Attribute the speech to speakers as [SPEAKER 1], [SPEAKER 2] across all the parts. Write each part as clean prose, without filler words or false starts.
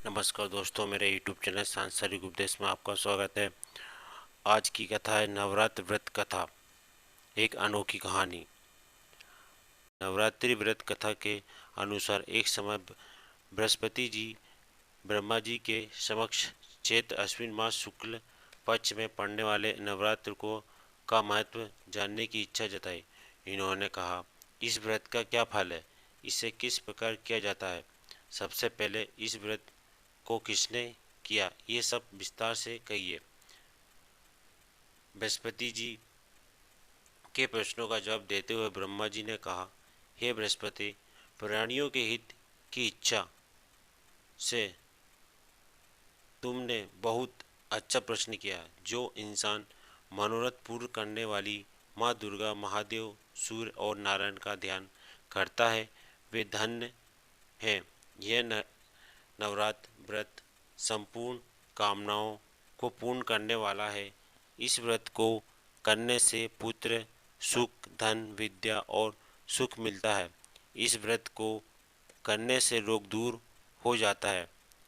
[SPEAKER 1] नमस्कार दोस्तों, मेरे YouTube चैनल सांसारिक उपदेश में आपका स्वागत है। आज की कथा है नवरात्र व्रत कथा, एक अनोखी कहानी। नवरात्रि व्रत कथा के अनुसार एक समय बृहस्पति जी ब्रह्मा जी के समक्ष चैत्र अश्विन मास शुक्ल पक्ष में पड़ने वाले नवरात्र को का महत्व जानने की इच्छा जताई। इन्होंने कहा, इस व्रत का क्या फल है, इसे किस प्रकार किया जाता है, सबसे पहले इस व्रत को किसने किया, ये सब विस्तार से कहिए। बृहस्पति जी के प्रश्नों का जवाब देते हुए ब्रह्मा जी ने कहा, हे बृहस्पति, प्राणियों के हित की इच्छा से तुमने बहुत अच्छा प्रश्न किया। जो इंसान मनोरथ पूर्ण करने वाली माँ दुर्गा, महादेव, सूर्य और नारायण का ध्यान करता है, वे धन्य हैं। यह नवरात्र व्रत संपूर्ण कामनाओं को पूर्ण करने वाला है। इस व्रत को करने से पुत्र, सुख, धन, विद्या और सुख मिलता है। इस व्रत को करने से रोग दूर हो जाता है,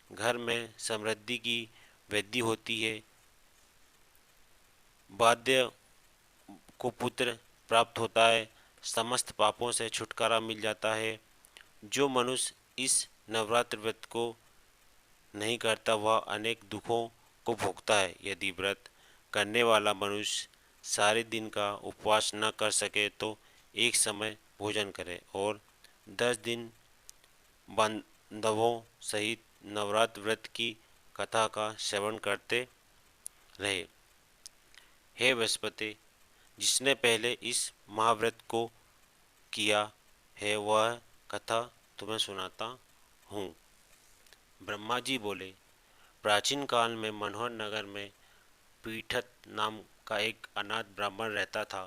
[SPEAKER 1] घर में समृद्धि की वृद्धि होती है, बाध्य को पुत्र प्राप्त होता है, समस्त पापों से छुटकारा मिल जाता है। जो मनुष्य इस नवरात्र व्रत को नहीं करता वह अनेक दुखों को भोगता है। यदि व्रत करने वाला मनुष्य सारे दिन का उपवास न कर सके तो एक समय भोजन करे और 10 दिन बांधवों सहित नवरात्र व्रत की कथा का श्रवण करते रहे। हे बृहस्पति, जिसने पहले इस महाव्रत को किया है वह कथा तुम्हें सुनाता हूँ। ब्रह्मा जी बोले, प्राचीन काल में मनोहर नगर में पीठत नाम का एक अनाथ ब्राह्मण रहता था।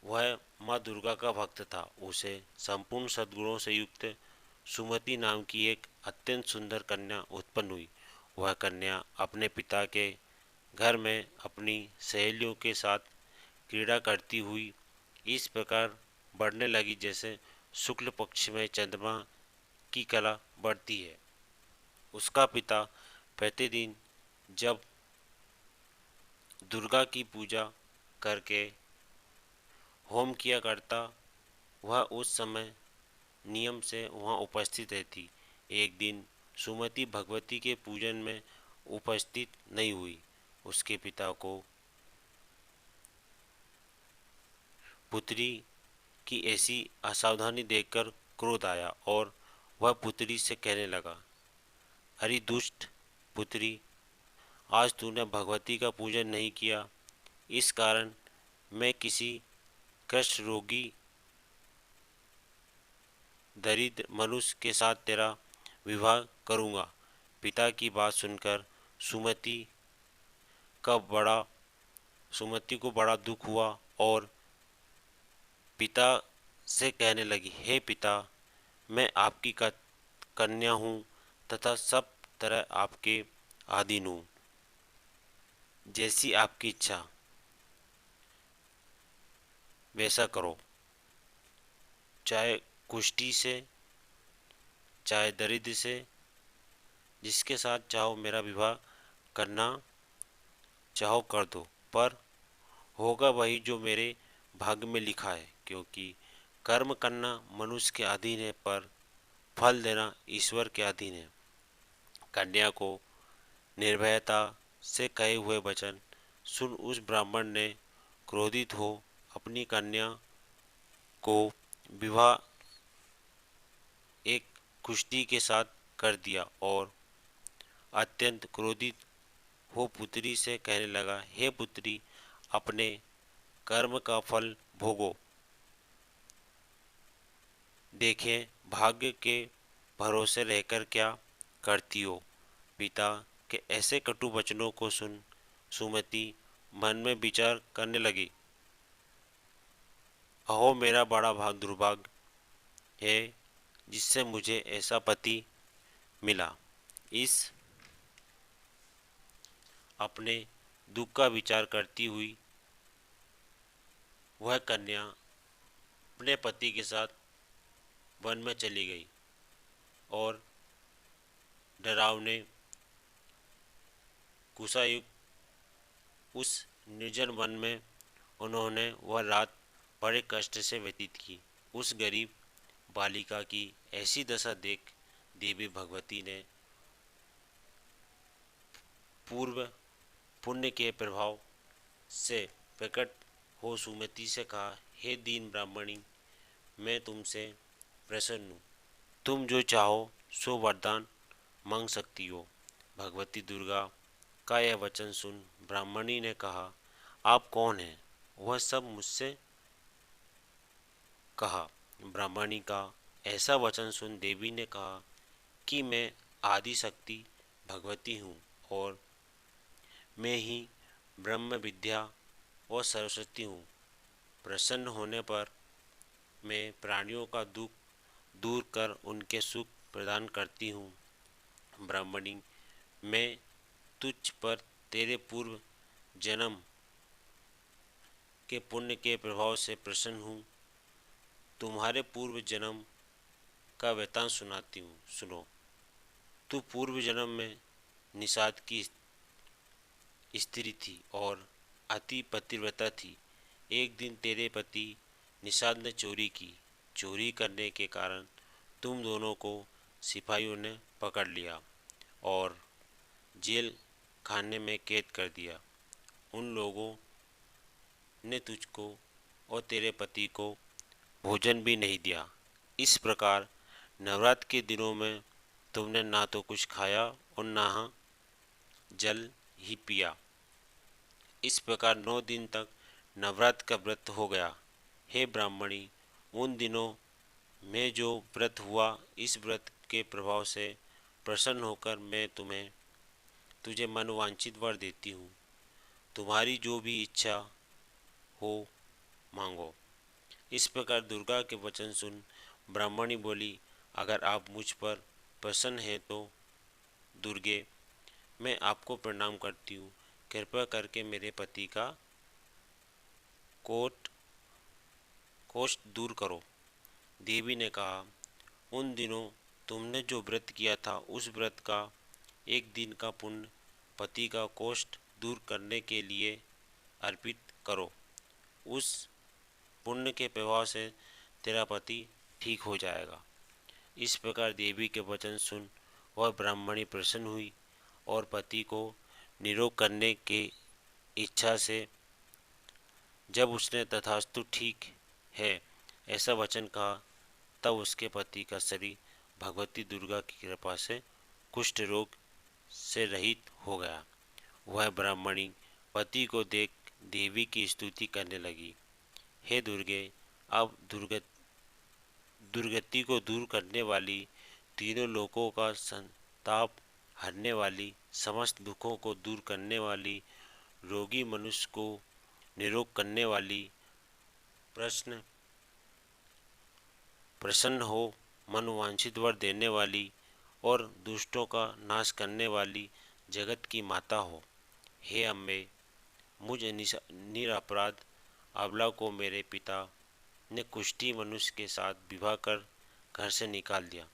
[SPEAKER 1] वह माँ दुर्गा का भक्त था। उसे संपूर्ण सद्गुणों से युक्त सुमति नाम की एक अत्यंत सुंदर कन्या उत्पन्न हुई। वह कन्या अपने पिता के घर में अपनी सहेलियों के साथ क्रीड़ा करती हुई इस प्रकार बढ़ने लगी जैसे शुक्ल पक्ष में चंद्रमा की कला बढ़ती है। उसका पिता प्रतिदिन जब दुर्गा की पूजा करके होम किया करता, वह उस समय नियम से वहाँ उपस्थित रहती। एक दिन सुमति भगवती के पूजन में उपस्थित नहीं हुई। उसके पिता को पुत्री की ऐसी असावधानी देखकर क्रोध आया और वह पुत्री से कहने लगा, अरे दुष्ट पुत्री, आज तूने भगवती का पूजन नहीं किया, इस कारण मैं किसी कृष्ण रोगी दरिद्र मनुष्य के साथ तेरा विवाह करूँगा। पिता की बात सुनकर का बड़ा सुमति को बड़ा दुख हुआ और पिता से कहने लगी, हे पिता, मैं आपकी कन्या हूँ तथा सब तरह आपके अधीन हूँ। जैसी आपकी इच्छा वैसा करो, चाहे कुष्ठी से, चाहे दरिद्र से, जिसके साथ चाहो मेरा विवाह करना चाहो कर दो, पर होगा वही जो मेरे भाग्य में लिखा है। क्योंकि कर्म करना मनुष्य के अधीन है, पर फल देना ईश्वर के अधीन है। कन्या को निर्भयता से कहे हुए वचन सुन उस ब्राह्मण ने क्रोधित हो अपनी कन्या को विवाह एक कुष्ठी के साथ कर दिया और अत्यंत क्रोधित हो पुत्री से कहने लगा, हे पुत्री, अपने कर्म का फल भोगो। देखें भाग्य के भरोसे रहकर क्या करती हो। पिता के ऐसे कटु वचनों को सुन सुमति मन में विचार करने लगी, अहो मेरा बड़ा दुर्भाग्य है जिससे मुझे ऐसा पति मिला। इस अपने दुख का विचार करती हुई वह कन्या अपने पति के साथ वन में चली गई और डरावने गुस्सायुक्त उस निर्जन वन में उन्होंने वह रात बड़े कष्ट से व्यतीत की। उस गरीब बालिका की ऐसी दशा देख देवी भगवती ने पूर्व पुण्य के प्रभाव से प्रकट हो सुमति से कहा, हे दीन ब्राह्मणी, मैं तुमसे प्रसन्न हूँ। तुम जो चाहो सो वरदान मांग सकती हो। भगवती दुर्गा का यह वचन सुन ब्राह्मणी ने कहा, आप कौन हैं? वह सब मुझसे कहा। ब्राह्मणी का ऐसा वचन सुन देवी ने कहा कि मैं आदि शक्ति भगवती हूँ और मैं ही ब्रह्म विद्या और सरस्वती हूँ। प्रसन्न होने पर मैं प्राणियों का दुख दूर कर उनके सुख प्रदान करती हूँ। ब्राह्मणी, मैं तुझ पर तेरे पूर्व जन्म के पुण्य के प्रभाव से प्रसन्न हूँ। तुम्हारे पूर्व जन्म का वृतांत सुनाती हूँ, सुनो। तू पूर्व जन्म में निषाद की स्त्री थी और अति पतिव्रता थी। एक दिन तेरे पति निषाद ने चोरी की। चोरी करने के कारण तुम दोनों को सिपाहियों ने पकड़ लिया और जेल खाने में कैद कर दिया। उन लोगों ने तुझको और तेरे पति को भोजन भी नहीं दिया। इस प्रकार नवरात्र के दिनों में तुमने ना तो कुछ खाया और ना जल ही पिया। इस प्रकार 9 दिन तक नवरात्र का व्रत हो गया। हे ब्राह्मणी, उन दिनों में जो व्रत हुआ, इस व्रत के प्रभाव से प्रसन्न होकर मैं तुझे मनवांछित वर देती हूँ। तुम्हारी जो भी इच्छा हो मांगो। इस प्रकार दुर्गा के वचन सुन ब्राह्मणी बोली, अगर आप मुझ पर प्रसन्न हैं तो दुर्गे, मैं आपको प्रणाम करती हूँ। कृपया करके मेरे पति का कोष्ठ दूर करो। देवी ने कहा, उन दिनों तुमने जो व्रत किया था, उस व्रत का एक दिन का पुण्य पति का कोष्ठ दूर करने के लिए अर्पित करो। उस पुण्य के प्रभाव से तेरा पति ठीक हो जाएगा। इस प्रकार देवी के वचन सुन वह ब्राह्मणी प्रसन्न हुई और पति को निरोग करने की इच्छा से जब उसने तथास्तु ठीक है ऐसा वचन कहा, तब उसके पति का शरीर भगवती दुर्गा की कृपा से कुष्ठ रोग से रहित हो गया। वह ब्राह्मणी पति को देख देवी की स्तुति करने लगी। हे दुर्गे, अब दुर्गति को दूर करने वाली, तीनों लोकों का संताप हरने वाली, समस्त दुखों को दूर करने वाली, रोगी मनुष्य को निरोग करने वाली, प्रसन्न हो मनोवांछित वर देने वाली और दुष्टों का नाश करने वाली जगत की माता हो। हे अम्बे, मुझ निरपराध अबला को मेरे पिता ने कुष्ठी मनुष्य के साथ विवाह कर घर से निकाल दिया।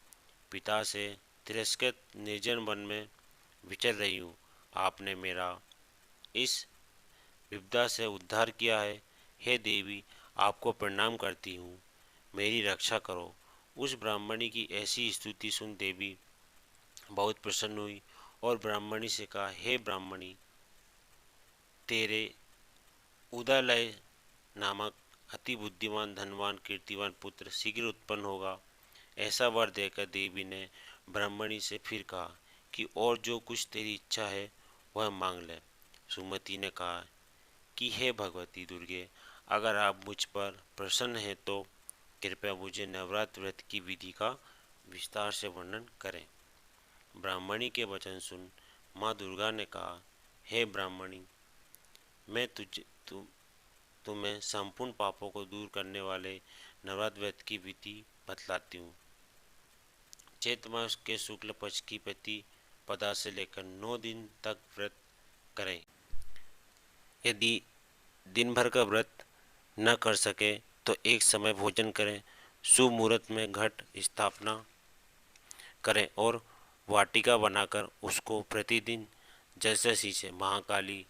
[SPEAKER 1] पिता से तिरस्कृत निर्जन वन में विचर रही हूँ। आपने मेरा इस विपदा से उद्धार किया है। हे देवी, आपको प्रणाम करती हूँ, मेरी रक्षा करो। उस ब्राह्मणी की ऐसी स्तुति सुन देवी बहुत प्रसन्न हुई और ब्राह्मणी से कहा, हे ब्राह्मणी, तेरे उदयलय नामक अति बुद्धिमान, धनवान, कीर्तिवान पुत्र शीघ्र उत्पन्न होगा। ऐसा वर देकर देवी ने ब्राह्मणी से फिर कहा कि और जो कुछ तेरी इच्छा है वह मांग ले। सुमति ने कहा कि हे भगवती दुर्गे, अगर आप मुझ पर प्रसन्न हैं तो कृपया मुझे नवरात्र व्रत की विधि का विस्तार से वर्णन करें। ब्राह्मणी के वचन सुन माँ दुर्गा ने कहा, हे ब्राह्मणी, मैं तुम्हें संपूर्ण पापों को दूर करने वाले नवरात्र व्रत की विधि बतलाती हूँ। चैत्र मास के शुक्ल पक्ष की प्रतिपदा से लेकर 9 दिन तक व्रत करें। यदि दिन भर का व्रत न कर सके तो एक समय भोजन करें। शुभ मुहूर्त में घट स्थापना करें और वाटिका बनाकर उसको प्रतिदिन जसजसी से महाकाली,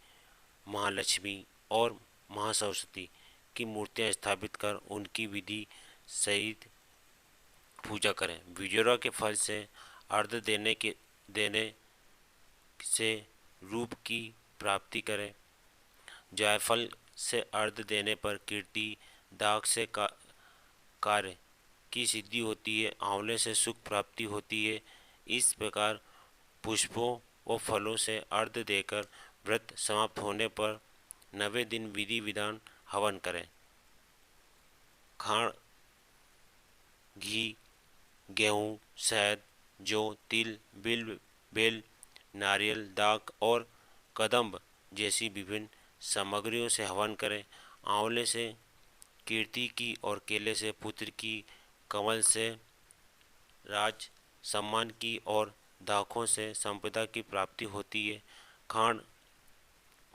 [SPEAKER 1] महालक्ष्मी और महासरस्वती की मूर्तियां स्थापित कर उनकी विधि सहित पूजा करें। विजोरा के फल से अर्घ देने से रूप की प्राप्ति करें। जायफल से अर्घ देने पर कीर्ति, दाग से कार्य की सिद्धि होती है। आंवले से सुख प्राप्ति होती है। इस प्रकार पुष्पों व फलों से अर्घ देकर व्रत समाप्त होने पर 90 दिन विधि विधान हवन करें। खांड, घी, गेहूँ, शहद, जौ, तिल, बेल, नारियल, दाक और कदम्ब जैसी विभिन्न सामग्रियों से हवन करें। आंवले से कीर्ति की और केले से पुत्र की, कमल से राज सम्मान की और दाखों से संपदा की प्राप्ति होती है। खांड,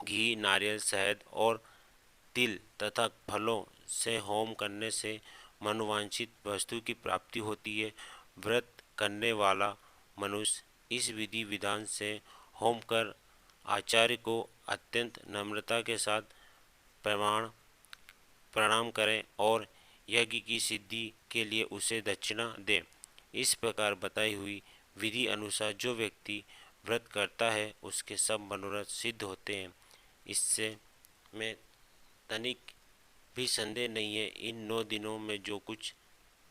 [SPEAKER 1] घी, नारियल, शहद और तिल तथा फलों से होम करने से मनोवांछित वस्तु की प्राप्ति होती है। व्रत करने वाला मनुष्य इस विधि विधान से होम कर आचार्य को अत्यंत नम्रता के साथ प्रणाम करें और यज्ञ की सिद्धि के लिए उसे दक्षिणा दें। इस प्रकार बताई हुई विधि अनुसार जो व्यक्ति व्रत करता है उसके सब मनोरथ सिद्ध होते हैं। इससे में तनिक भी संदेह नहीं है। इन 9 दिनों में जो कुछ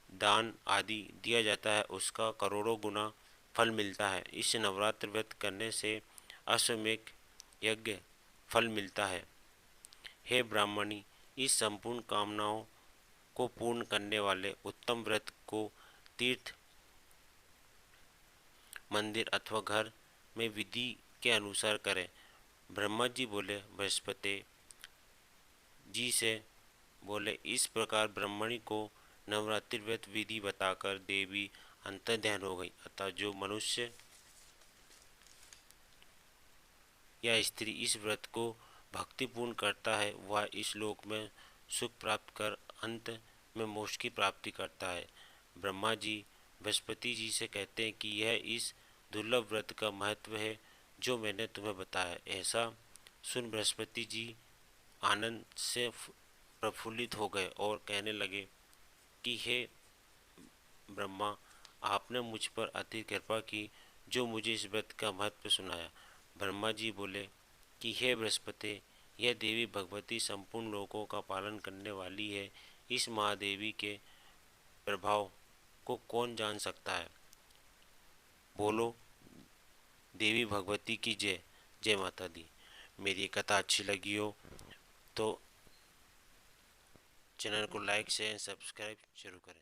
[SPEAKER 1] दान आदि दिया जाता है उसका करोड़ों गुना फल मिलता है। इस नवरात्र व्रत करने से अश्वमेघ यज्ञ फल मिलता है। हे ब्राह्मणी, इस संपूर्ण कामनाओं को पूर्ण करने वाले उत्तम व्रत को तीर्थ, मंदिर अथवा घर में विधि के अनुसार करें। ब्रह्मा जी बोले बृहस्पति जी से बोले, इस प्रकार ब्राह्मणी को नवरात्रि व्रत विधि बताकर देवी अंतर्ध्यान हो गई। अतः जो मनुष्य या स्त्री इस व्रत को भक्तिपूर्ण करता है वह इस लोक में सुख प्राप्त कर अंत में मोक्ष की प्राप्ति करता है। ब्रह्मा जी बृहस्पति जी से कहते हैं कि यह इस दुर्लभ व्रत का महत्व है जो मैंने तुम्हें बताया। ऐसा सुन बृहस्पति जी आनंद से प्रफुल्लित हो गए और कहने लगे कि हे ब्रह्मा, आपने मुझ पर अति कृपा की जो मुझे इस व्रत का महत्व सुनाया। ब्रह्मा जी बोले कि हे बृहस्पति, यह देवी भगवती संपूर्ण लोकों का पालन करने वाली है। इस महादेवी के प्रभाव को कौन जान सकता है। बोलो देवी भगवती की जय। जय माता दी। मेरी कथा अच्छी लगी हो तो चैनल को लाइक शेयर सब्सक्राइब जरूर करें।